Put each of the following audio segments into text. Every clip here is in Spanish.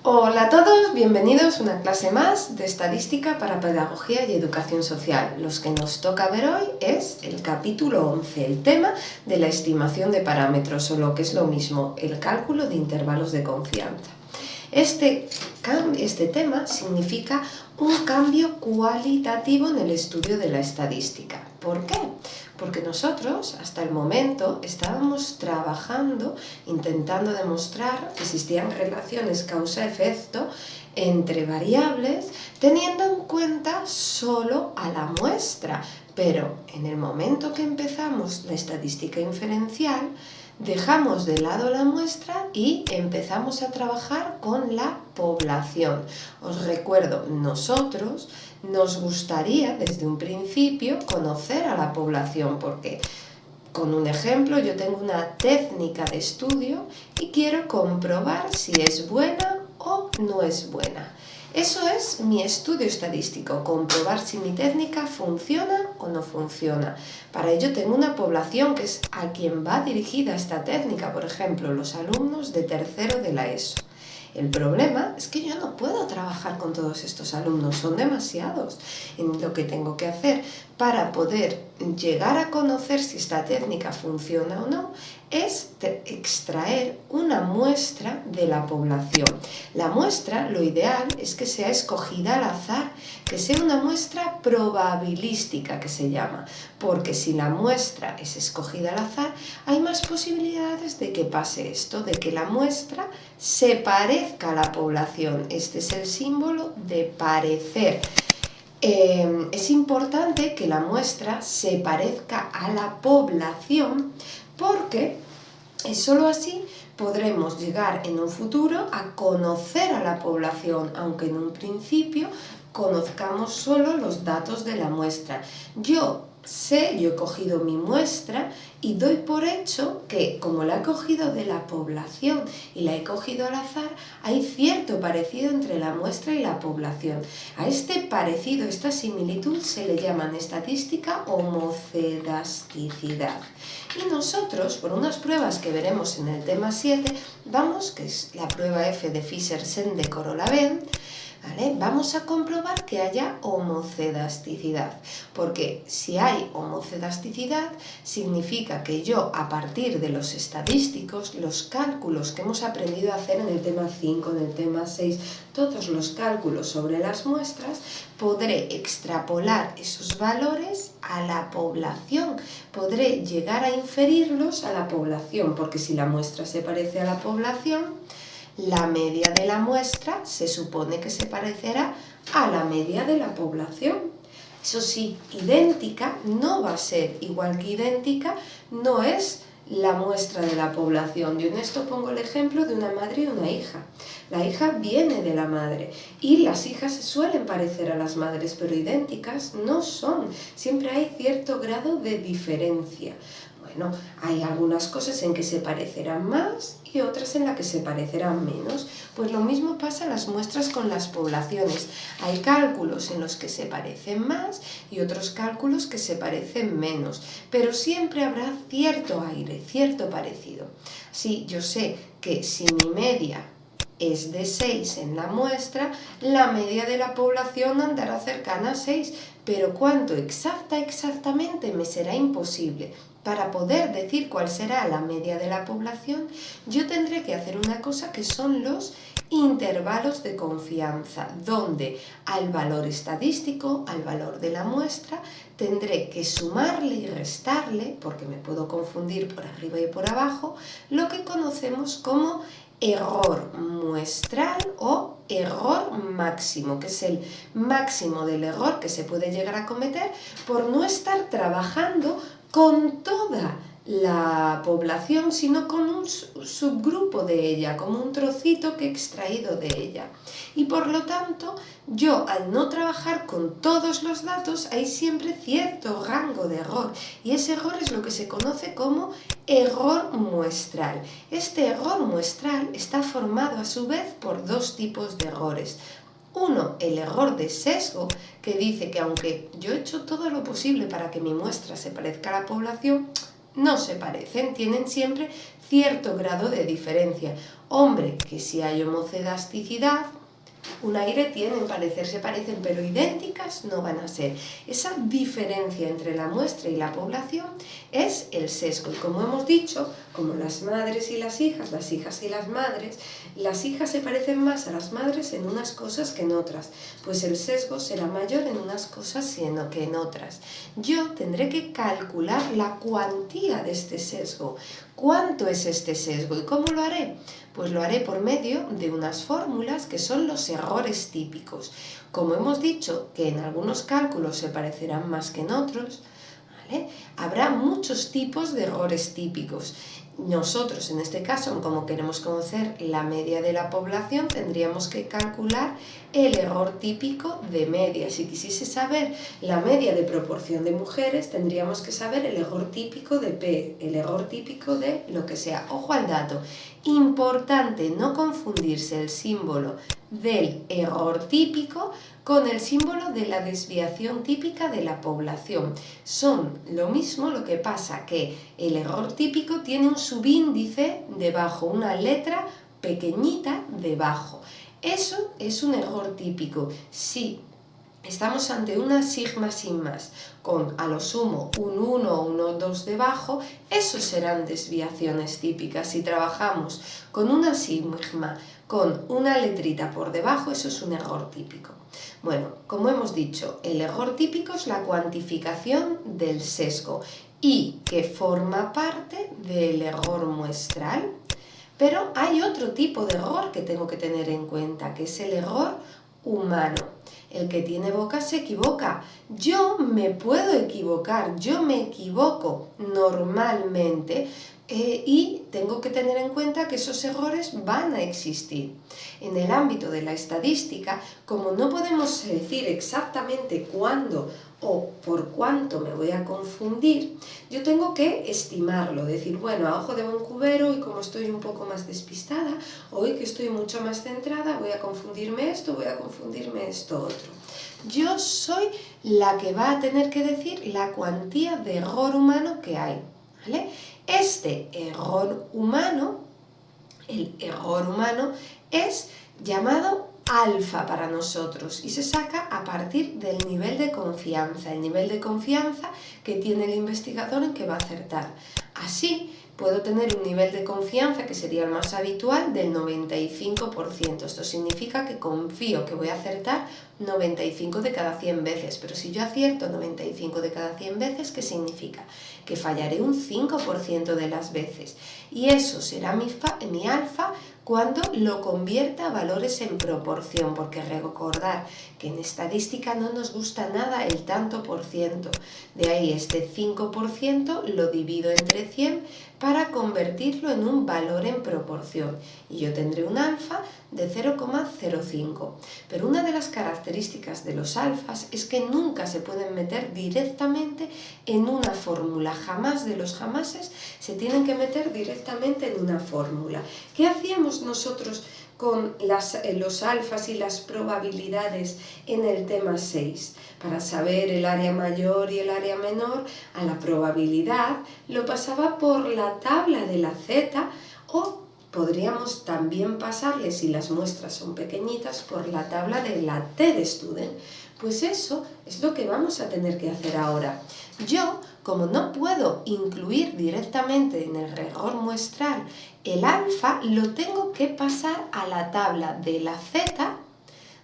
Hola a todos, bienvenidos a una clase más de Estadística para Pedagogía y Educación Social. Los que nos toca ver hoy es el capítulo 11, el tema de la estimación de parámetros, o lo que es lo mismo, el cálculo de intervalos de confianza. Este tema significa un cambio cualitativo en el estudio de la estadística. ¿Por qué? Porque nosotros hasta el momento estábamos trabajando, intentando demostrar que existían relaciones causa-efecto entre variables, teniendo en cuenta solo a la muestra. Pero en el momento que empezamos la estadística inferencial, dejamos de lado la muestra y empezamos a trabajar con la población. Os recuerdo, nosotros nos gustaría desde un principio conocer a la población, porque con un ejemplo yo tengo una técnica de estudio y quiero comprobar si es buena o no es buena. Eso es mi estudio estadístico, comprobar si mi técnica funciona o no funciona. Para ello tengo una población que es a quien va dirigida esta técnica, por ejemplo, los alumnos de tercero de la ESO. El problema es que yo no puedo trabajar con todos estos alumnos, son demasiados. Lo que tengo que hacer para poder llegar a conocer si esta técnica funciona o no es extraer una muestra de la población. La muestra, lo ideal es que sea escogida al azar, que sea una muestra probabilística, que se llama, porque si la muestra es escogida al azar, hay más posibilidades de que pase esto, de que la muestra se parezca a la población. Este es el símbolo de parecer. Es importante que la muestra se parezca a la población porque solo así podremos llegar en un futuro a conocer a la población, aunque en un principio conozcamos solo los datos de la muestra. Yo he cogido mi muestra y doy por hecho que, como la he cogido de la población y la he cogido al azar, hay cierto parecido entre la muestra y la población. A este parecido, esta similitud, se le llama en estadística homocedasticidad. Y nosotros, por unas pruebas que veremos en el tema 7, que es la prueba F de Fischer-Sende-Corolaven, ¿vale? Vamos a comprobar que haya homocedasticidad, porque si hay homocedasticidad significa que yo, a partir de los estadísticos, los cálculos que hemos aprendido a hacer en el tema 5, en el tema 6, todos los cálculos sobre las muestras, podré extrapolar esos valores a la población, podré llegar a inferirlos a la población, porque si la muestra se parece a la población, la media de la muestra se supone que se parecerá a la media de la población. Eso sí, idéntica no va a ser, igual que idéntica no es la muestra de la población. Yo en esto pongo el ejemplo de una madre y una hija. La hija viene de la madre y las hijas se suelen parecer a las madres, pero idénticas no son. Siempre hay cierto grado de diferencia. Bueno, hay algunas cosas en que se parecerán más y otras en las que se parecerán menos. Pues lo mismo pasa en las muestras con las poblaciones. Hay cálculos en los que se parecen más y otros cálculos que se parecen menos, pero siempre habrá cierto aire, cierto parecido. Sí, yo sé que si mi media es de 6 en la muestra, la media de la población andará cercana a 6, pero cuánto exactamente me será imposible. Para poder decir cuál será la media de la población, yo tendré que hacer una cosa que son los intervalos de confianza, donde al valor estadístico, al valor de la muestra, tendré que sumarle y restarle, porque me puedo confundir por arriba y por abajo, lo que conocemos como error muestral o error máximo, que es el máximo del error que se puede llegar a cometer por no estar trabajando con toda la población, sino con un subgrupo de ella, como un trocito que he extraído de ella. Y por lo tanto, yo al no trabajar con todos los datos, hay siempre cierto rango de error. Y ese error es lo que se conoce como error muestral. Este error muestral está formado a su vez por dos tipos de errores. Uno, el error de sesgo, que dice que aunque yo he hecho todo lo posible para que mi muestra se parezca a la población, no se parecen, tienen siempre cierto grado de diferencia. Hombre, que si hay homocedasticidad, un aire tienen, parecerse parecen, pero idénticas no van a ser. Esa diferencia entre la muestra y la población es el sesgo. Y como hemos dicho, como las madres y las hijas y las hijas se parecen más a las madres en unas cosas que en otras, pues el sesgo será mayor en unas cosas que en otras. Yo tendré que calcular la cuantía de este sesgo. ¿Cuánto es este sesgo y cómo lo haré? Pues lo haré por medio de unas fórmulas que son los errores típicos. Como hemos dicho que en algunos cálculos se parecerán más que en otros, ¿vale? Habrá muchos tipos de errores típicos. Nosotros, en este caso, como queremos conocer la media de la población, tendríamos que calcular el error típico de media. Si quisiese saber la media de proporción de mujeres, tendríamos que saber el error típico de P, el error típico de lo que sea. Ojo al dato. Importante no confundirse el símbolo del error típico con el símbolo de la desviación típica de la población. Son lo mismo, lo que pasa que el error típico tiene un subíndice debajo, una letra pequeñita debajo. Eso es un error típico. Si estamos ante una sigma sin más, con a lo sumo un 1 o un 2 debajo, esos serán desviaciones típicas. Si trabajamos con una sigma con una letrita por debajo, eso es un error típico. Bueno, como hemos dicho, el error típico es la cuantificación del sesgo y que forma parte del error muestral. Pero hay otro tipo de error que tengo que tener en cuenta, que es el error humano. El que tiene boca se equivoca. Yo me puedo equivocar, yo me equivoco normalmente y tengo que tener en cuenta que esos errores van a existir. En el ámbito de la estadística, como no podemos decir exactamente cuándo o por cuánto me voy a confundir, yo tengo que estimarlo, decir, bueno, a ojo de buen cubero, y como estoy un poco más despistada, hoy que estoy mucho más centrada, voy a confundirme esto otro. Yo soy la que va a tener que decir la cuantía de error humano que hay, ¿vale? Este error humano, el error humano, es llamado alfa para nosotros y se saca a partir del nivel de confianza, el nivel de confianza que tiene el investigador en que va a acertar. Así, puedo tener un nivel de confianza que sería el más habitual del 95%. Esto significa que confío que voy a acertar 95 de cada 100 veces. Pero si yo acierto 95 de cada 100 veces, ¿qué significa? Que fallaré un 5% de las veces. Y eso será mi alfa cuando lo convierta a valores en proporción, porque recordar que en estadística no nos gusta nada el tanto por ciento. De ahí este 5% lo divido entre 100 para convertirlo en un valor en proporción. Y yo tendré un alfa de 0,05. Pero una de las características de los alfas es que nunca se pueden meter directamente en una fórmula. Jamás de los jamases se tienen que meter directamente en una fórmula. ¿Qué hacíamos nosotros con los alfas y las probabilidades en el tema 6? Para saber el área mayor y el área menor, a la probabilidad lo pasaba por la tabla de la Z, o podríamos también pasarle, si las muestras son pequeñitas, por la tabla de la T de Student. Pues eso es lo que vamos a tener que hacer ahora. Yo, como no puedo incluir directamente en el error muestral el alfa, lo tengo que pasar a la tabla de la Z,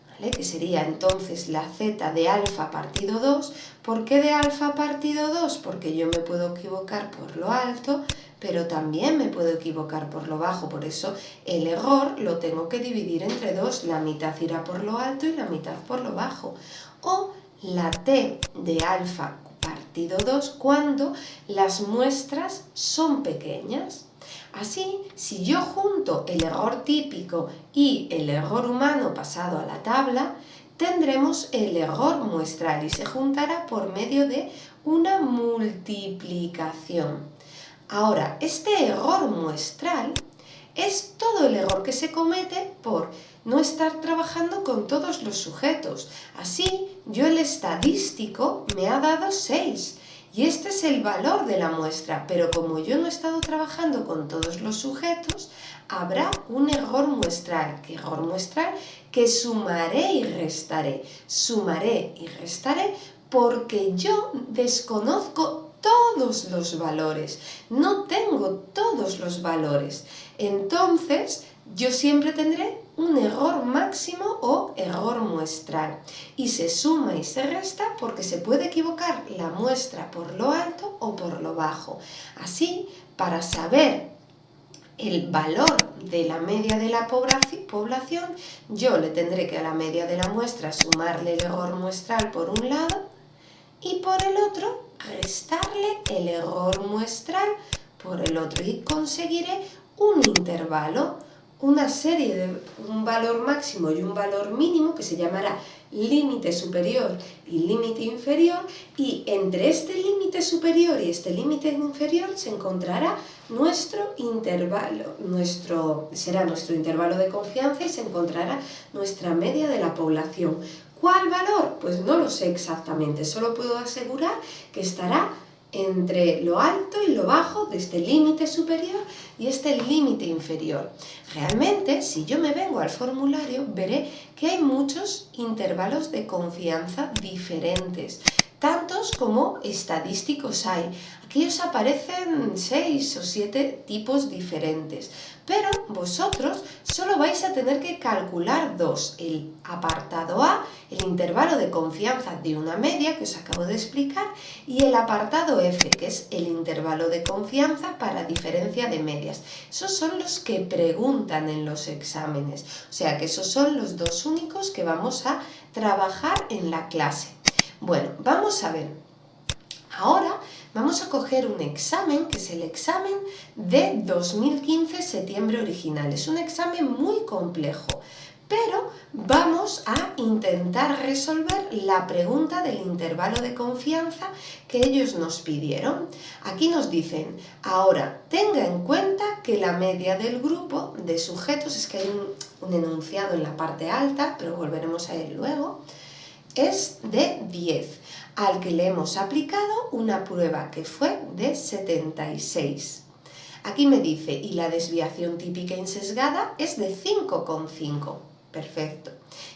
¿vale? Que sería entonces la Z de alfa partido 2. ¿Por qué de alfa partido 2? Porque yo me puedo equivocar por lo alto, pero también me puedo equivocar por lo bajo. Por eso el error lo tengo que dividir entre 2. La mitad irá por lo alto y la mitad por lo bajo. O la T de alfa partido 2 cuando las muestras son pequeñas. Así, si yo junto el error típico y el error humano pasado a la tabla, tendremos el error muestral y se juntará por medio de una multiplicación. Ahora, este error muestral es todo el error que se comete por no estar trabajando con todos los sujetos. Así, yo el estadístico me ha dado 6 Y este es el valor de la muestra, pero como yo no he estado trabajando con todos los sujetos, habrá un error muestral. ¿Qué error muestral? Que sumaré y restaré. Sumaré y restaré porque yo desconozco todos los valores, no tengo todos los valores. Entonces, yo siempre tendré un error máximo o error muestral. Y se suma y se resta porque se puede equivocar la muestra por lo alto o por lo bajo. Así, para saber el valor de la media de la población, yo le tendré que a la media de la muestra sumarle el error muestral por un lado y por el otro restarle el error muestral por el otro y conseguiré un intervalo, una serie de un valor máximo y un valor mínimo que se llamará límite superior y límite inferior, y entre este límite superior y este límite inferior se encontrará nuestro intervalo, será nuestro intervalo de confianza y se encontrará nuestra media de la población. ¿Cuál valor? Pues no lo sé exactamente, solo puedo asegurar que estará entre lo alto y lo bajo de este límite superior y este límite inferior. Realmente, si yo me vengo al formulario, veré que hay muchos intervalos de confianza diferentes, tantos como estadísticos hay. Aquí os aparecen 6 o 7 tipos diferentes, pero vosotros solo vais a tener que calcular dos: el apartado A, el intervalo de confianza de una media que os acabo de explicar, y el apartado F, que es el intervalo de confianza para diferencia de medias. Esos son los que preguntan en los exámenes, o sea que esos son los dos únicos que vamos a trabajar en la clase. Bueno, vamos a ver. Ahora vamos a coger un examen, que es el examen de 2015 septiembre original. Es un examen muy complejo, pero vamos a intentar resolver la pregunta del intervalo de confianza que ellos nos pidieron. Aquí nos dicen, ahora tenga en cuenta que la media del grupo de sujetos, es que hay un enunciado en la parte alta, pero volveremos a él luego, es de 10, al que le hemos aplicado una prueba que fue de 76. Aquí me dice, y la desviación típica insesgada es de 5,5. Perfecto.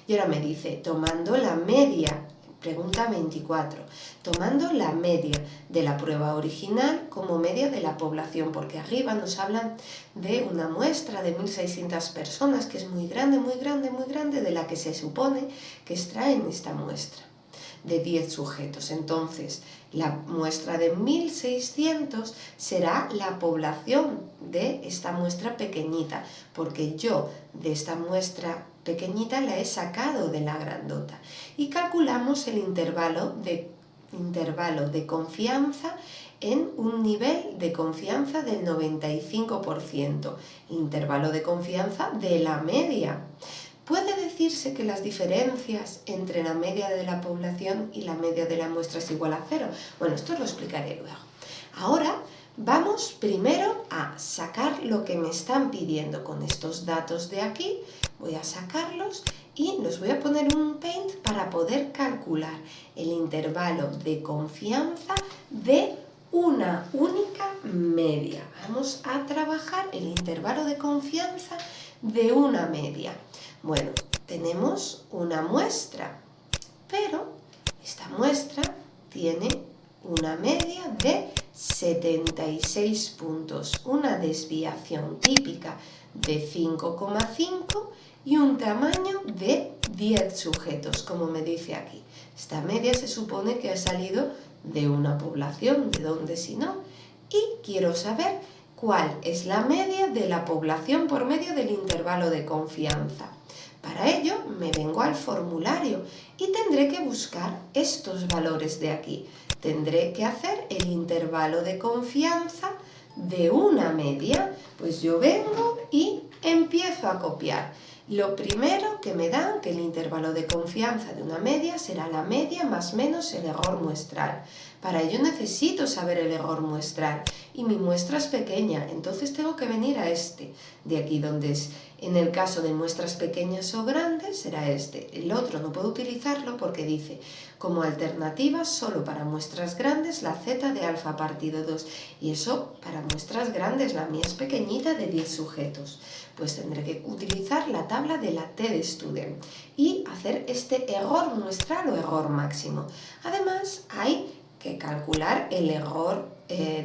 Y ahora me dice, tomando la media, pregunta 24, tomando la media de la prueba original como media de la población, porque arriba nos hablan de una muestra de 1.600 personas, que es muy grande, muy grande, muy grande, de la que se supone que extraen esta muestra de 10 sujetos. Entonces, la muestra de 1.600 será la población de esta muestra pequeñita, porque yo de esta muestra pequeñita la he sacado de la grandota. Y calculamos el intervalo de confianza en un nivel de confianza del 95%, intervalo de confianza de la media. ¿Puede decirse que las diferencias entre la media de la población y la media de la muestra es igual a 0? Bueno, esto lo explicaré luego. Ahora vamos primero a sacar lo que me están pidiendo con estos datos de aquí. Voy a sacarlos y los voy a poner en un Paint para poder calcular el intervalo de confianza de una única media. Vamos a trabajar el intervalo de confianza de una media. Bueno, tenemos una muestra, pero esta muestra tiene una media de 76 puntos, una desviación típica de 5,5 y un tamaño de 10 sujetos, como me dice aquí. Esta media se supone que ha salido de una población, ¿de dónde si no? Y quiero saber cuál es la media de la población por medio del intervalo de confianza. Para ello me vengo al formulario y tendré que buscar estos valores de aquí. Tendré que hacer el intervalo de confianza de una media. Pues yo vengo y empiezo a copiar. Lo primero que me dan, que el intervalo de confianza de una media será la media más menos el error muestral. Para ello necesito saber el error muestral y mi muestra es pequeña, entonces tengo que venir a este de aquí, donde es, en el caso de muestras pequeñas o grandes será este. El otro no puedo utilizarlo porque dice como alternativa solo para muestras grandes la z de alfa partido 2, y eso para muestras grandes, la mía es pequeñita de 10 sujetos, pues tendré que utilizar la tabla de la t-de-student y hacer este error muestral o error máximo. Además hay que calcular el error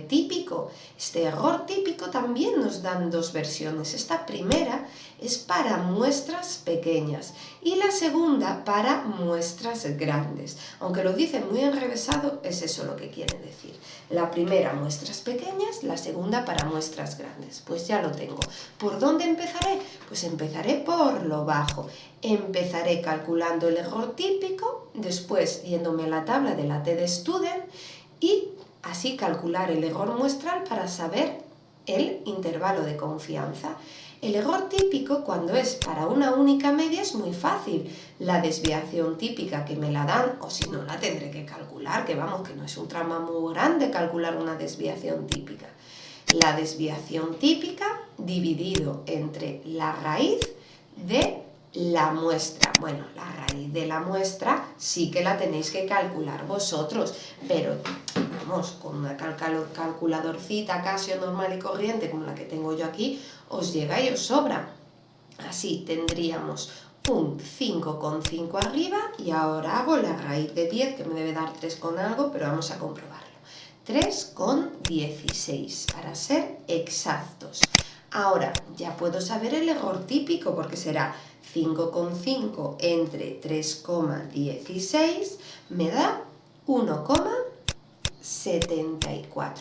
típico. Este error típico también nos dan dos versiones. Esta primera es para muestras pequeñas y la segunda para muestras grandes. Aunque lo dice muy enrevesado, es eso lo que quiere decir. La primera muestras pequeñas, la segunda para muestras grandes. Pues ya lo tengo. ¿Por dónde empezaré? Pues empezaré por lo bajo. Empezaré calculando el error típico, después yéndome a la tabla de la t-de-student y así calcular el error muestral para saber el intervalo de confianza. El error típico, cuando es para una única media, es muy fácil. La desviación típica que me la dan, o si no la tendré que calcular, que vamos, que no es un trama muy grande calcular una desviación típica. La desviación típica dividido entre la raíz de la muestra. Bueno, la raíz de la muestra sí que la tenéis que calcular vosotros, pero vamos, con una calculadorcita Casio normal y corriente como la que tengo yo aquí, os llega y os sobra. Así tendríamos un 5,5 arriba y ahora hago la raíz de 10, que me debe dar 3 con algo, pero vamos a comprobarlo. 3,16 para ser exactos. Ahora ya puedo saber el error típico porque será 5,5 entre 3,16 me da 1,74.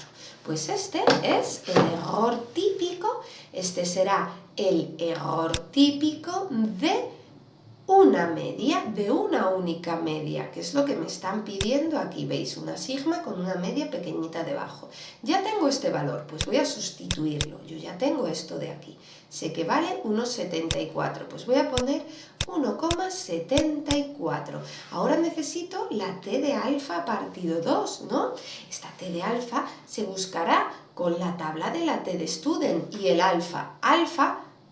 Pues este es el error típico, este será el error típico de una media, de una única media, que es lo que me están pidiendo aquí. Veis, una sigma con una media pequeñita debajo. Ya tengo este valor, pues voy a sustituirlo. Yo ya tengo esto de aquí. Sé que vale 1,74, pues voy a poner 1,74. Ahora necesito la t de alfa partido 2, ¿no? Esta t de alfa se buscará con la tabla de la t-de-student y el alfa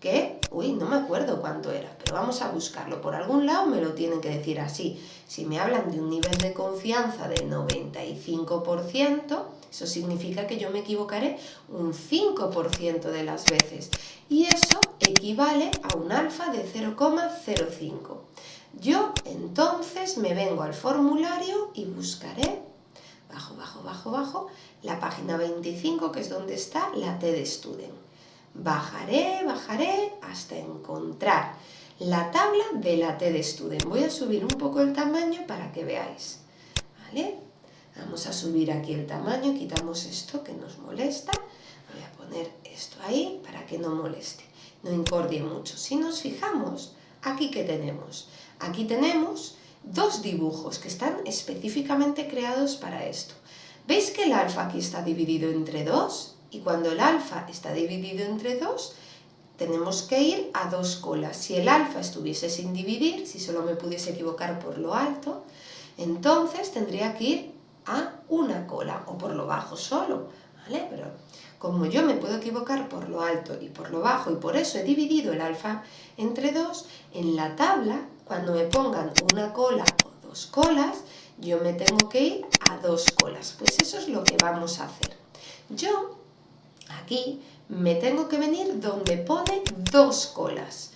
que, no me acuerdo cuánto era, pero vamos a buscarlo. Por algún lado me lo tienen que decir así. Si me hablan de un nivel de confianza del 95%, eso significa que yo me equivocaré un 5% de las veces. Y eso equivale a un alfa de 0,05. Yo entonces me vengo al formulario y buscaré, bajo, la página 25, que es donde está la t-de-student. Bajaré hasta encontrar la tabla de la t-de-student. Voy a subir un poco el tamaño para que veáis, ¿vale? Vamos a subir aquí el tamaño, quitamos esto que nos molesta. Voy a poner esto ahí para que no moleste, no incordie mucho. Si nos fijamos, aquí ¿qué tenemos? Aquí tenemos dos dibujos que están específicamente creados para esto. ¿Veis que el alfa aquí está dividido entre 2? Y cuando el alfa está dividido entre 2, tenemos que ir a dos colas. Si el alfa estuviese sin dividir, si solo me pudiese equivocar por lo alto, entonces tendría que ir a una cola, o por lo bajo solo, ¿vale? Pero como yo me puedo equivocar por lo alto y por lo bajo, y por eso he dividido el alfa entre 2, en la tabla, cuando me pongan una cola o dos colas, yo me tengo que ir a dos colas. Pues eso es lo que vamos a hacer. Yo aquí me tengo que venir donde pone dos colas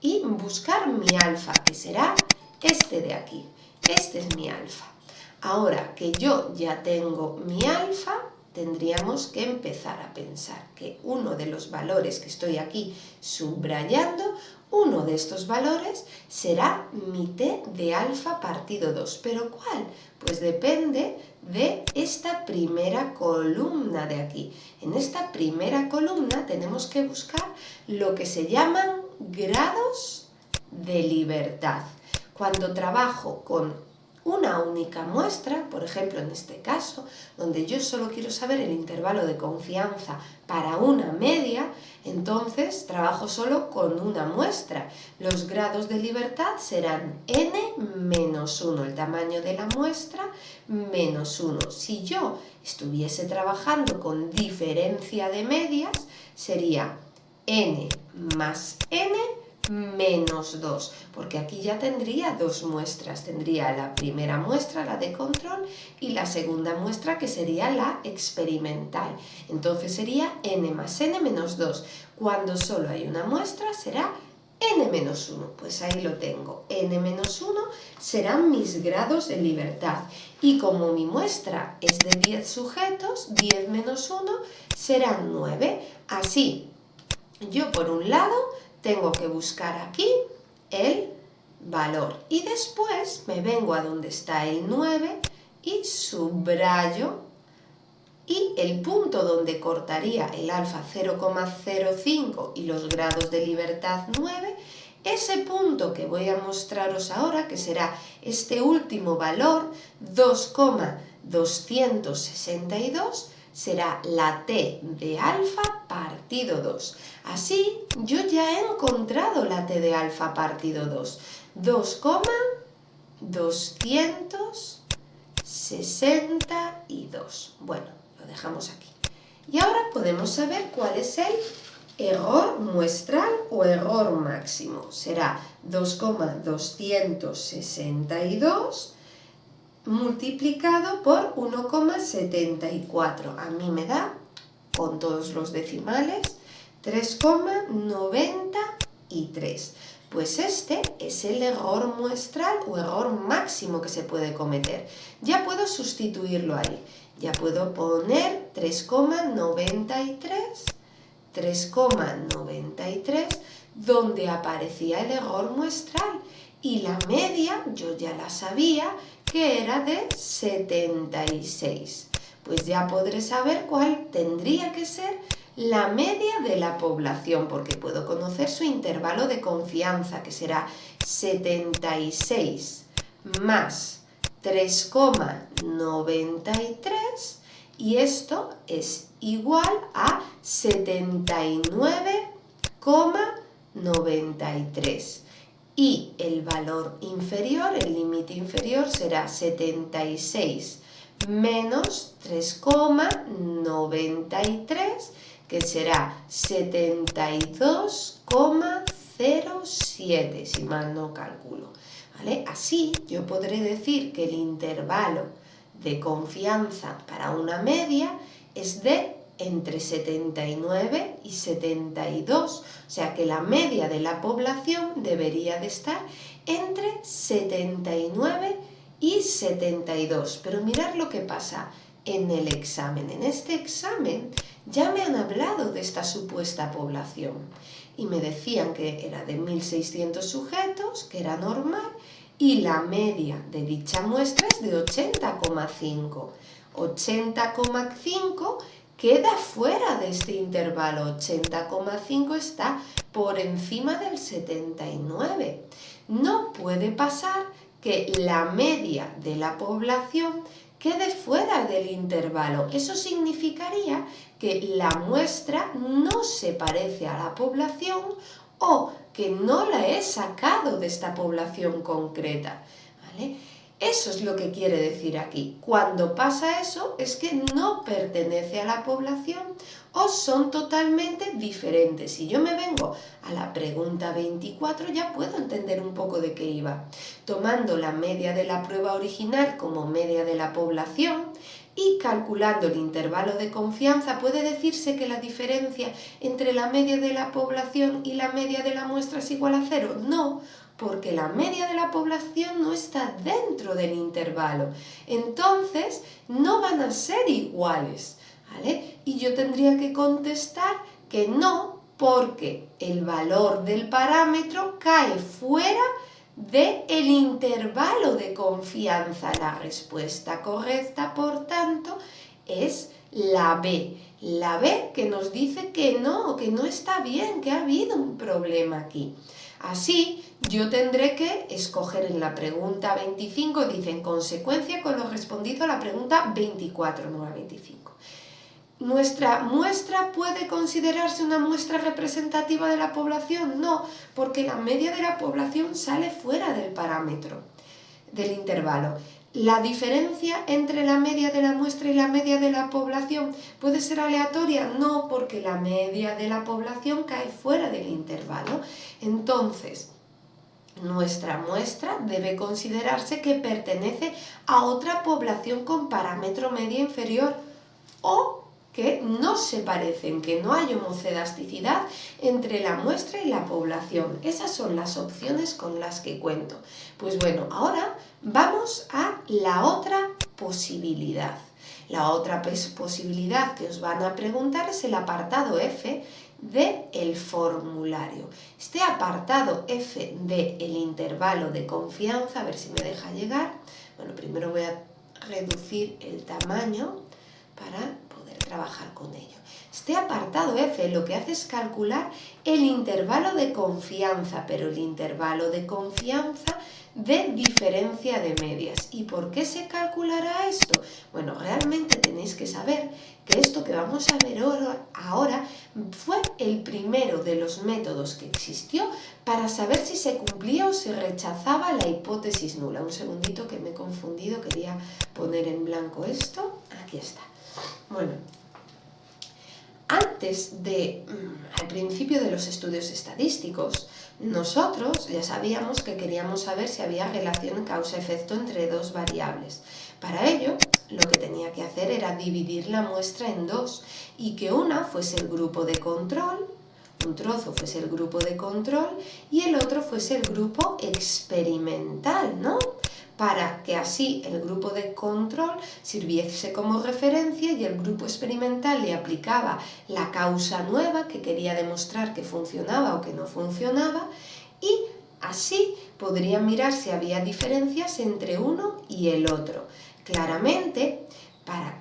y buscar mi alfa, que será este de aquí. Este es mi alfa. Ahora que yo ya tengo mi alfa, tendríamos que empezar a pensar que uno de los valores que estoy aquí subrayando, uno de estos valores será mi t de alfa partido 2. ¿Pero cuál? Pues depende de esta primera columna de aquí. En esta primera columna tenemos que buscar lo que se llaman grados de libertad. Cuando trabajo con una única muestra, por ejemplo en este caso, donde yo solo quiero saber el intervalo de confianza para una media, entonces trabajo solo con una muestra. Los grados de libertad serán n menos 1, el tamaño de la muestra menos 1. Si yo estuviese trabajando con diferencia de medias, sería n más n menos 2, porque aquí ya tendría dos muestras. Tendría la primera muestra, la de control, y la segunda muestra, que sería la experimental. Entonces sería n más n menos 2. Cuando solo hay una muestra será n menos 1. Pues ahí lo tengo. n menos 1 serán mis grados de libertad. Y como mi muestra es de 10 sujetos, 10 menos 1 serán 9. Así, yo por un lado tengo que buscar aquí el valor y después me vengo a donde está el 9 y subrayo, y el punto donde cortaría el alfa 0,05 y los grados de libertad 9, ese punto que voy a mostraros ahora, que será este último valor, 2,262, será la t de alfa partido 2. Así, yo ya he encontrado la t de alfa partido 2. 2,262. Bueno, lo dejamos aquí. Y ahora podemos saber cuál es el error muestral o error máximo. Será 2,262 multiplicado por 1,74. A mí me da, con todos los decimales, 3,93. Pues este es el error muestral o error máximo que se puede cometer. Ya puedo sustituirlo ahí. Ya puedo poner 3,93, donde aparecía el error muestral. Y la media, yo ya la sabía, que era de 76. Pues ya podré saber cuál tendría que ser la media de la población, porque puedo conocer su intervalo de confianza, que será 76 más 3,93, y esto es igual a 79,93. Y el valor inferior, el límite inferior, será 76 menos 3,93, que será 72,07, si mal no calculo. ¿Vale? Así yo podré decir que el intervalo de confianza para una media es de entre 79 y 72, o sea que la media de la población debería de estar entre 79 y 72. Pero mirad lo que pasa en el examen. En este examen ya me han hablado de esta supuesta población y me decían que era de 1.600 sujetos, que era normal, y la media de dicha muestra es de 80,5. 80,5 queda fuera de este intervalo. 80,5 está por encima del 79. No puede pasar que la media de la población quede fuera del intervalo. Eso significaría que la muestra no se parece a la población o que no la he sacado de esta población concreta, ¿vale? Eso es lo que quiere decir aquí. Cuando pasa eso es que no pertenece a la población o son totalmente diferentes. Si yo me vengo a la pregunta 24 ya puedo entender un poco de qué iba. Tomando la media de la prueba original como media de la población y calculando el intervalo de confianza, ¿puede decirse que la diferencia entre la media de la población y la media de la muestra es igual a 0? No, porque la media de la población no está dentro del intervalo. Entonces, no van a ser iguales, ¿vale? Y yo tendría que contestar que no, porque el valor del parámetro cae fuera del intervalo de confianza. La respuesta correcta, por tanto, es la B. La B que nos dice que no está bien, que ha habido un problema aquí. Así, yo tendré que escoger en la pregunta 25, dice en consecuencia con lo respondido a la pregunta 24, no a 25. ¿Nuestra muestra puede considerarse una muestra representativa de la población? No, porque la media de la población sale fuera del parámetro, del intervalo. ¿La diferencia entre la media de la muestra y la media de la población puede ser aleatoria? No, porque la media de la población cae fuera del intervalo. Entonces, nuestra muestra debe considerarse que pertenece a otra población con parámetro media inferior o que no se parecen, que no hay homocedasticidad entre la muestra y la población. Esas son las opciones con las que cuento. Pues bueno, ahora vamos a la otra posibilidad. La otra posibilidad que os van a preguntar es el apartado F del formulario. Este apartado F del intervalo de confianza, a ver si me deja llegar. Bueno, primero voy a reducir el tamaño para poder trabajar con ello. Este apartado F lo que hace es calcular el intervalo de confianza, pero el intervalo de confianza de diferencia de medias. ¿Y por qué se calculará esto? Bueno, realmente tenéis que saber que esto que vamos a ver ahora fue el primero de los métodos que existió para saber si se cumplía o se rechazaba la hipótesis nula. Un segundito que me he confundido, quería poner en blanco esto. Aquí está. Bueno, al principio de los estudios estadísticos, nosotros ya sabíamos que queríamos saber si había relación causa-efecto entre dos variables. Para ello, lo que tenía que hacer era dividir la muestra en dos y que una fuese el grupo de control, un trozo fuese el grupo de control y el otro fuese el grupo experimental, ¿no? Para que así el grupo de control sirviese como referencia y el grupo experimental le aplicaba la causa nueva que quería demostrar que funcionaba o que no funcionaba y así podría mirar si había diferencias entre uno y el otro. Claramente,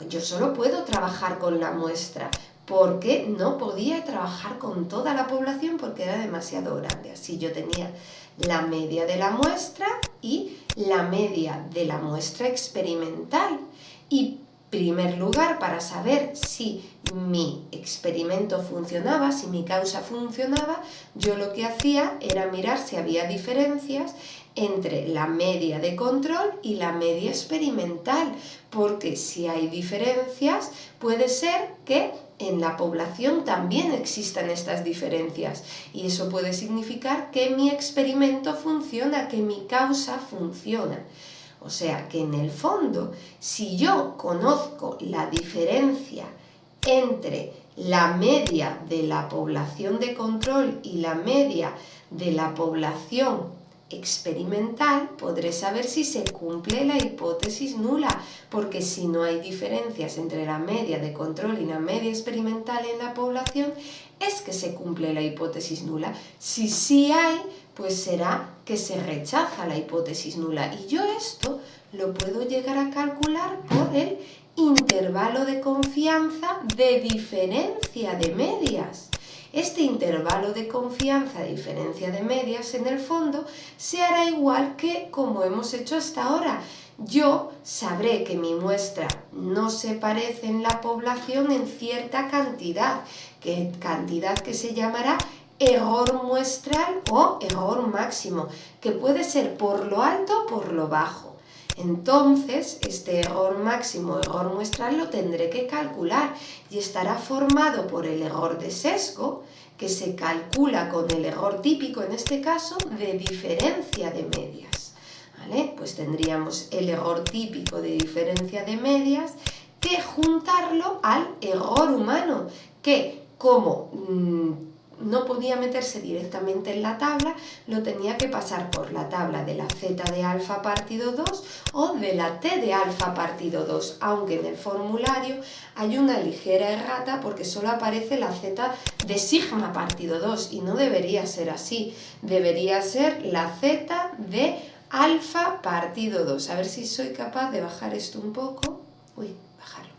yo solo puedo trabajar con la muestra porque no podía trabajar con toda la población porque era demasiado grande. Así yo tenía la media de la muestra y la media de la muestra experimental. Y primer lugar, para saber si mi experimento funcionaba, si mi causa funcionaba, yo lo que hacía era mirar si había diferencias entre la media de control y la media experimental, porque si hay diferencias, puede ser que en la población también existan estas diferencias y eso puede significar que mi experimento funciona, que mi causa funciona. O sea que en el fondo, si yo conozco la diferencia entre la media de la población de control y la media de la población experimental, podré saber si se cumple la hipótesis nula, porque si no hay diferencias entre la media de control y la media experimental en la población, es que se cumple la hipótesis nula. Si sí hay, pues será que se rechaza la hipótesis nula. Y yo esto lo puedo llegar a calcular por el intervalo de confianza de diferencia de medias. Este intervalo de confianza de diferencia de medias, en el fondo, se hará igual que como hemos hecho hasta ahora. Yo sabré que mi muestra no se parece en la población en cierta cantidad que se llamará error muestral o error máximo, que puede ser por lo alto o por lo bajo. Entonces, este error máximo o error muestral lo tendré que calcular y estará formado por el error de sesgo, que se calcula con el error típico, en este caso, de diferencia de medias. ¿Vale? Pues tendríamos el error típico de diferencia de medias que juntarlo al error humano, que como no podía meterse directamente en la tabla, lo tenía que pasar por la tabla de la z de alfa partido 2 o de la t de alfa partido 2, aunque en el formulario hay una ligera errata porque solo aparece la z de sigma partido 2 y no debería ser así, debería ser la z de alfa partido 2. A ver si soy capaz de bajar esto un poco. Uy, bajarlo.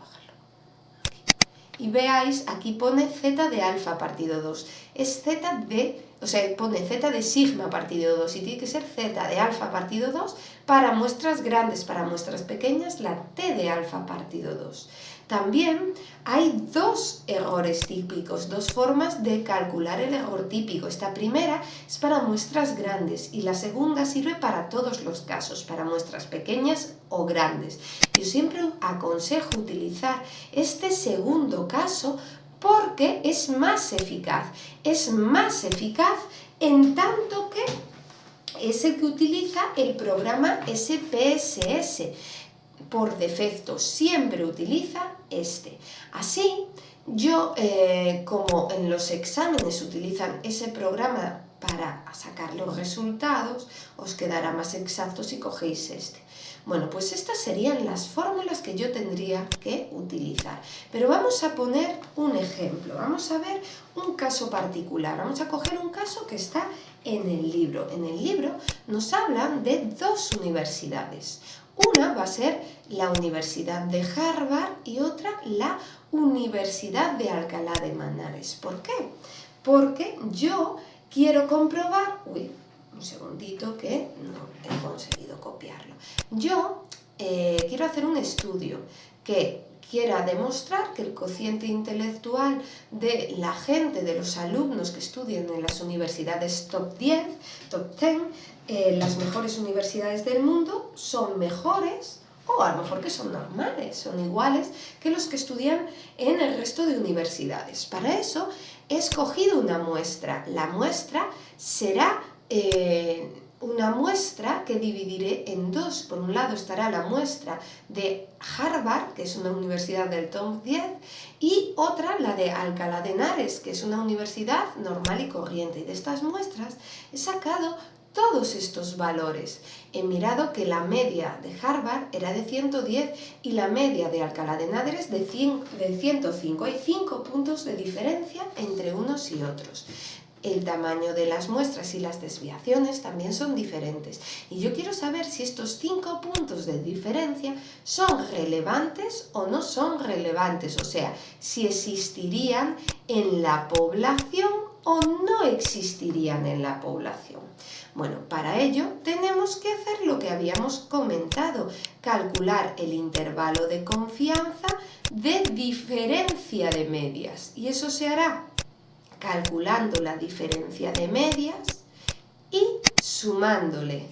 Aquí. y veáis, aquí pone z de alfa partido 2. Es z de, o sea, pone z de sigma partido 2 y tiene que ser z de alfa partido 2 para muestras grandes. Para muestras pequeñas, la t de alfa partido 2. También hay dos errores típicos, dos formas de calcular el error típico. Esta primera es para muestras grandes y la segunda sirve para todos los casos, para muestras pequeñas o grandes. Yo siempre aconsejo utilizar este segundo caso porque es más eficaz. Es más eficaz en tanto que es el que utiliza el programa SPSS. Por defecto siempre utiliza este. Así, yo, como en los exámenes utilizan ese programa para sacar los resultados, os quedará más exacto si cogéis este. Bueno, pues estas serían las fórmulas que yo tendría que utilizar. Pero vamos a poner un ejemplo, vamos a ver un caso particular. Vamos a coger un caso que está en el libro. En el libro nos hablan de dos universidades. Una va a ser la Universidad de Harvard y otra la Universidad de Alcalá de Henares. ¿Por qué? Porque yo quiero comprobar... Uy, un segundito que no he conseguido copiarlo. Yo quiero hacer un estudio que quiera demostrar que el cociente intelectual de la gente, de los alumnos que estudian en las universidades top 10, las mejores universidades del mundo, son mejores, o a lo mejor que son normales, son iguales que los que estudian en el resto de universidades. Para eso he escogido una muestra. La muestra será una muestra que dividiré en dos. Por un lado estará la muestra de Harvard, que es una universidad del top 10, y otra la de Alcalá de Henares, que es una universidad normal y corriente. Y de estas muestras he sacado todos estos valores. He mirado que la media de Harvard era de 110 y la media de Alcalá de Henares de 105. Hay 5 puntos de diferencia entre unos y otros. El tamaño de las muestras y las desviaciones también son diferentes. Y yo quiero saber si estos 5 puntos de diferencia son relevantes o no son relevantes. O sea, si existirían en la población o no existirían en la población. Bueno, para ello tenemos que hacer lo que habíamos comentado, calcular el intervalo de confianza de diferencia de medias. Y eso se hará calculando la diferencia de medias y sumándole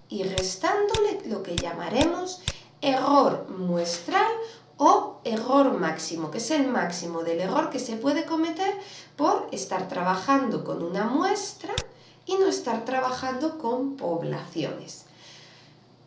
y restándole lo que llamaremos error muestral o error máximo, que es el máximo del error que se puede cometer por estar trabajando con una muestra y no estar trabajando con poblaciones.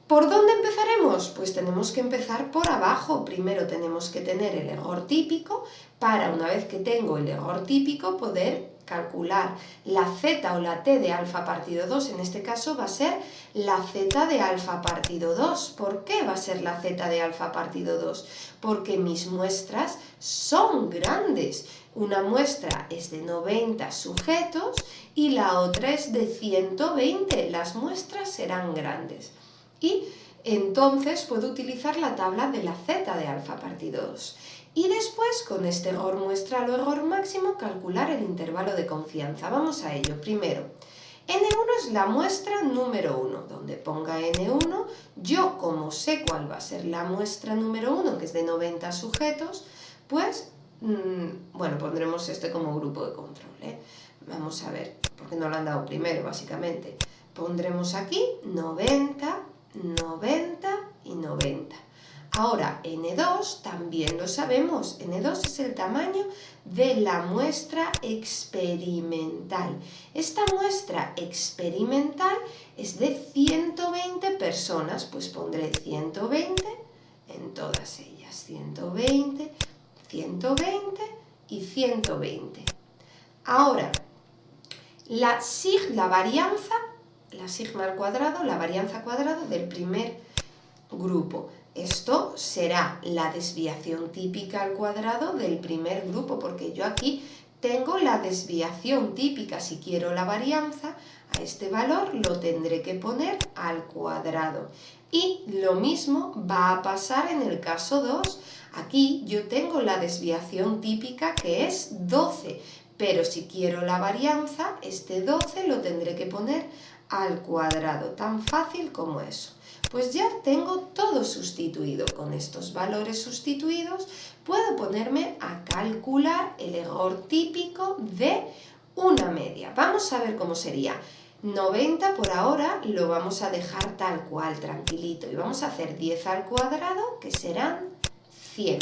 ¿Por dónde empezaremos? Pues tenemos que empezar por abajo. Primero tenemos que tener el error típico para, una vez que tengo el error típico, poder calcular la z o la t de alfa partido 2. En este caso va a ser la z de alfa partido 2. ¿Por qué va a ser la z de alfa partido 2? Porque mis muestras son grandes. Una muestra es de 90 sujetos y la otra es de 120. Las muestras serán grandes. Y entonces puedo utilizar la tabla de la z de alfa partido 2. Y después, con este error muestral o error máximo, calcular el intervalo de confianza. Vamos a ello. Primero, N1 es la muestra número 1. Donde ponga N1, yo como sé cuál va a ser la muestra número 1, que es de 90 sujetos, pues, bueno, pondremos este como grupo de control, Vamos a ver, porque no lo han dado primero, básicamente. Pondremos aquí 90, 90 y 90. Ahora, N2 también lo sabemos. N2 es el tamaño de la muestra experimental. Esta muestra experimental es de 120 personas. Pues pondré 120 en todas ellas. 120, 120 y 120. Ahora, la varianza, la sigma al cuadrado, la varianza cuadrada del primer grupo. Esto será la desviación típica al cuadrado del primer grupo, porque yo aquí tengo la desviación típica. Si quiero la varianza, a este valor lo tendré que poner al cuadrado. Y lo mismo va a pasar en el caso 2. Aquí yo tengo la desviación típica que es 12, pero si quiero la varianza, este 12 lo tendré que poner al cuadrado. Tan fácil como eso. Pues ya tengo todo sustituido. Con estos valores sustituidos puedo ponerme a calcular el error típico de una media. Vamos a ver cómo sería. 90 por ahora lo vamos a dejar tal cual, tranquilito. Y vamos a hacer 10 al cuadrado, que serán 100.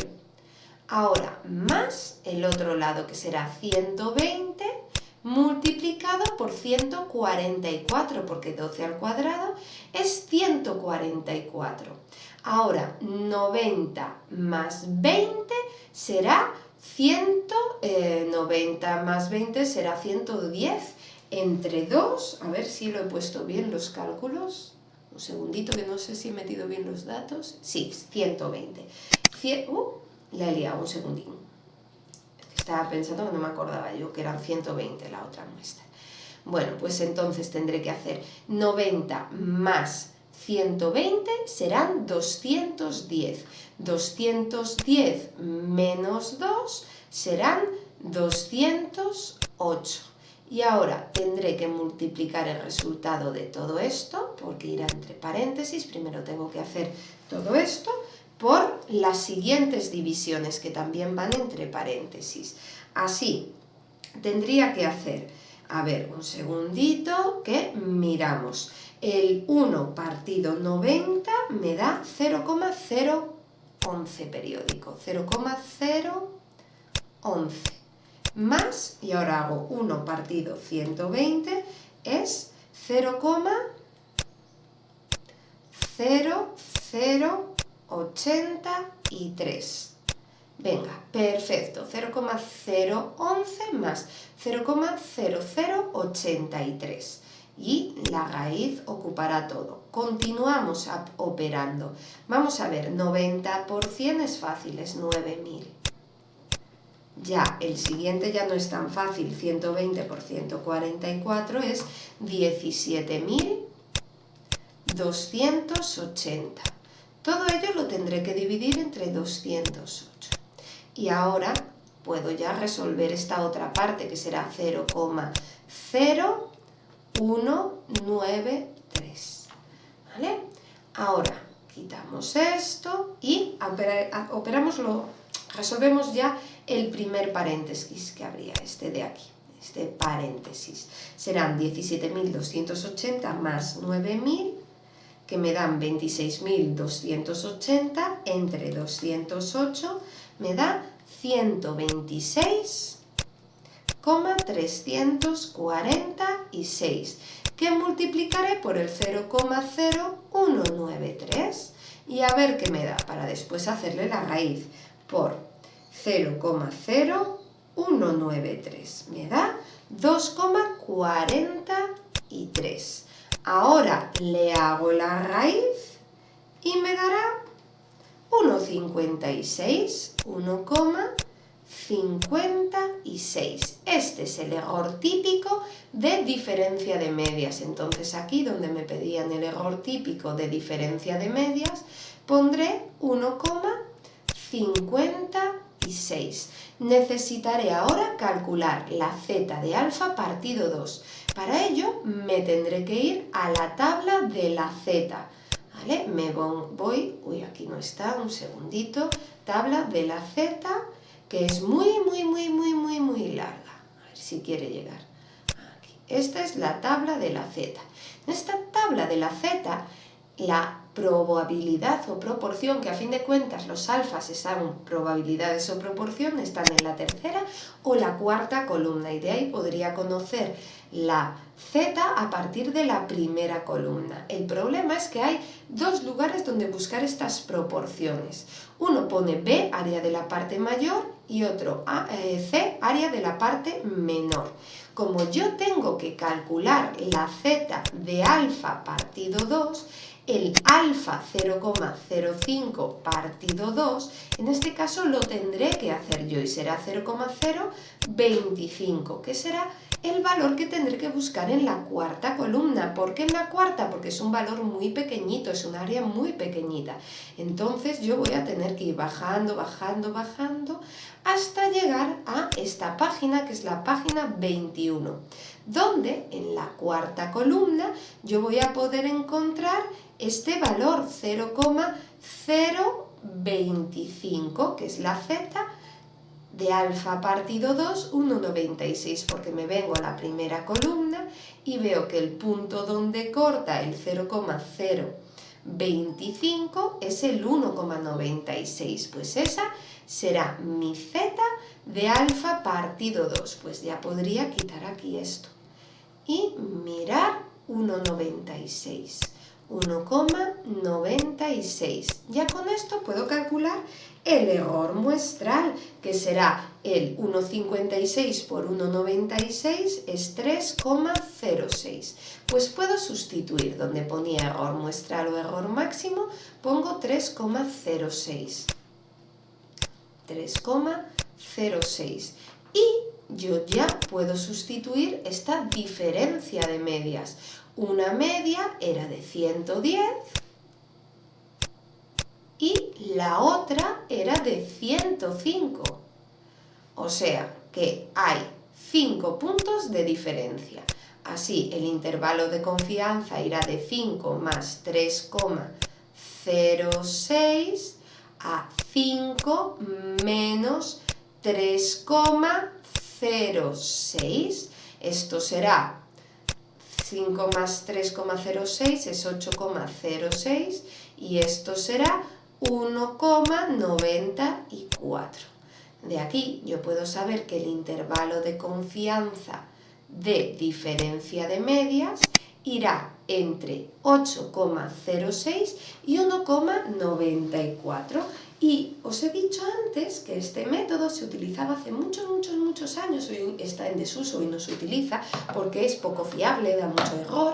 Ahora, más el otro lado, que será 120 multiplicado por 144, porque 12 al cuadrado es 144. Ahora, 90 más 20 será 90 más 20 será 110. Entre 2, a ver si lo he puesto bien los cálculos. Un segundito, que no sé si he metido bien los datos. Sí, 120. La he liado, un segundín. Estaba pensando que no me acordaba yo que eran 120 la otra muestra. Bueno, pues entonces tendré que hacer 90 más 120 serán 210. 210 menos 2 serán 208. Y ahora tendré que multiplicar el resultado de todo esto, porque irá entre paréntesis. Primero tengo que hacer todo esto por las siguientes divisiones, que también van entre paréntesis. Así, tendría que hacer, a ver, un segundito, que miramos. El 1 partido 90 me da 0,011 periódico, 0,011. Más, y ahora hago 1 partido 120, es 0,0083. Venga, perfecto, 0,011 más 0,0083. Y la raíz ocupará todo. Continuamos operando. Vamos a ver, 90 por 100 es fácil, es 9000. Ya, el siguiente ya no es tan fácil, 120 por 144 es 17.280. Todo ello lo tendré que dividir entre 208. Y ahora puedo ya resolver esta otra parte, que será 0,0193. ¿Vale? Ahora quitamos esto y resolvemos ya el primer paréntesis que habría, este de aquí, este paréntesis. Serán 17.280 más 9.000, que me dan 26.280, entre 208 me da 126,346, que multiplicaré por el 0,0193 y a ver qué me da, para después hacerle la raíz por 0,0193. Me da 2,43. Ahora le hago la raíz y me dará 1,56. 1,56. Este es el error típico de diferencia de medias. Entonces aquí, donde me pedían el error típico de diferencia de medias, pondré 1,56. Necesitaré ahora calcular la z de alfa partido 2. Para ello me tendré que ir a la tabla de la z. ¿Vale? Me voy, aquí no está, un segundito, tabla de la z, que es muy larga. A ver si quiere llegar. Aquí. Esta es la tabla de la z. En esta tabla de la z, la probabilidad o proporción, que a fin de cuentas los alfas están, probabilidades o proporción, están en la tercera o la cuarta columna, y de ahí podría conocer la z a partir de la primera columna. El problema es que hay dos lugares donde buscar estas proporciones. Uno pone B, área de la parte mayor, y otro C, área de la parte menor. como yo tengo que calcular la z de alfa partido 2, el alfa 0,05 partido 2, en este caso lo tendré que hacer yo y será 0,025, que será el valor que tendré que buscar en la cuarta columna. ¿Por qué en la cuarta? Porque es un valor muy pequeñito, es un área muy pequeñita. Entonces yo voy a tener que ir bajando, bajando, bajando, hasta llegar a esta página, que es la página 21, donde en la cuarta columna yo voy a poder encontrar este valor 0,025, que es la z de alfa partido 2, 1,96, porque me vengo a la primera columna y veo que el punto donde corta el 0,025 es el 1,96, pues esa será mi z de alfa partido 2. Pues ya podría quitar aquí esto y mirar 1,96. 1,96. Ya con esto puedo calcular el error muestral, que será el 1,56 por 1,96 es 3,06. Pues puedo sustituir donde ponía error muestral o error máximo, pongo 3,06. 3,06. Y yo ya puedo sustituir esta diferencia de medias. Una media era de 110 y la otra era de 105. O sea que hay 5 puntos de diferencia. Así, el intervalo de confianza irá de 5 más 3,06 a 5 menos 3,06. Esto será 5 más 3,06 es 8,06 y esto será 1,94. De aquí yo puedo saber que el intervalo de confianza de diferencia de medias irá entre 8,06 y 1,94. Y os he dicho antes que este método se utilizaba hace muchos años, hoy está en desuso y no se utiliza porque es poco fiable, da mucho error.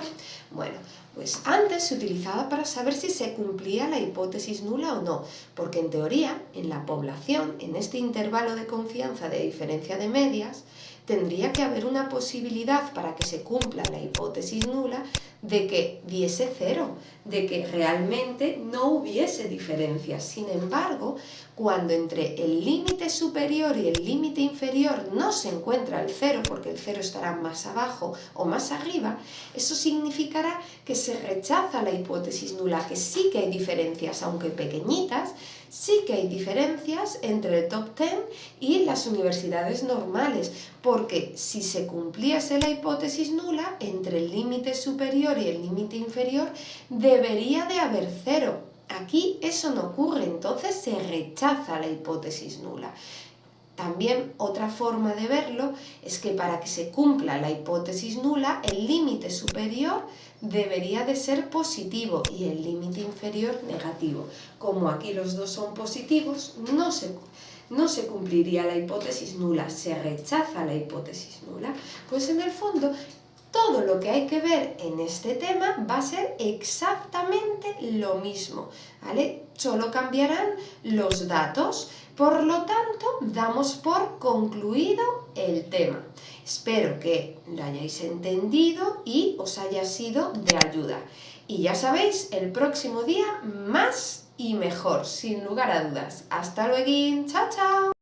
Bueno, pues antes se utilizaba para saber si se cumplía la hipótesis nula o no, porque en teoría, en la población, en este intervalo de confianza de diferencia de medias, tendría que haber una posibilidad para que se cumpla la hipótesis nula de que diese cero, de que realmente no hubiese diferencias. Sin embargo, cuando entre el límite superior y el límite inferior no se encuentra el cero, porque el cero estará más abajo o más arriba, eso significará que se rechaza la hipótesis nula, que sí que hay diferencias, aunque pequeñitas, sí que hay diferencias entre el top 10 y las universidades normales, porque si se cumpliese la hipótesis nula, entre el límite superior y el límite inferior debería de haber cero. Aquí eso no ocurre, entonces se rechaza la hipótesis nula. También otra forma de verlo es que para que se cumpla la hipótesis nula, el límite superior debería de ser positivo y el límite inferior negativo. Como aquí los dos son positivos, no se cumpliría la hipótesis nula, se rechaza la hipótesis nula. Pues en el fondo, todo lo que hay que ver en este tema va a ser exactamente lo mismo, ¿vale? Solo cambiarán los datos. Por lo tanto, damos por concluido el tema. Espero que lo hayáis entendido y os haya sido de ayuda. Y ya sabéis, el próximo día más y mejor, sin lugar a dudas. ¡Hasta luego! ¡Chao, chao!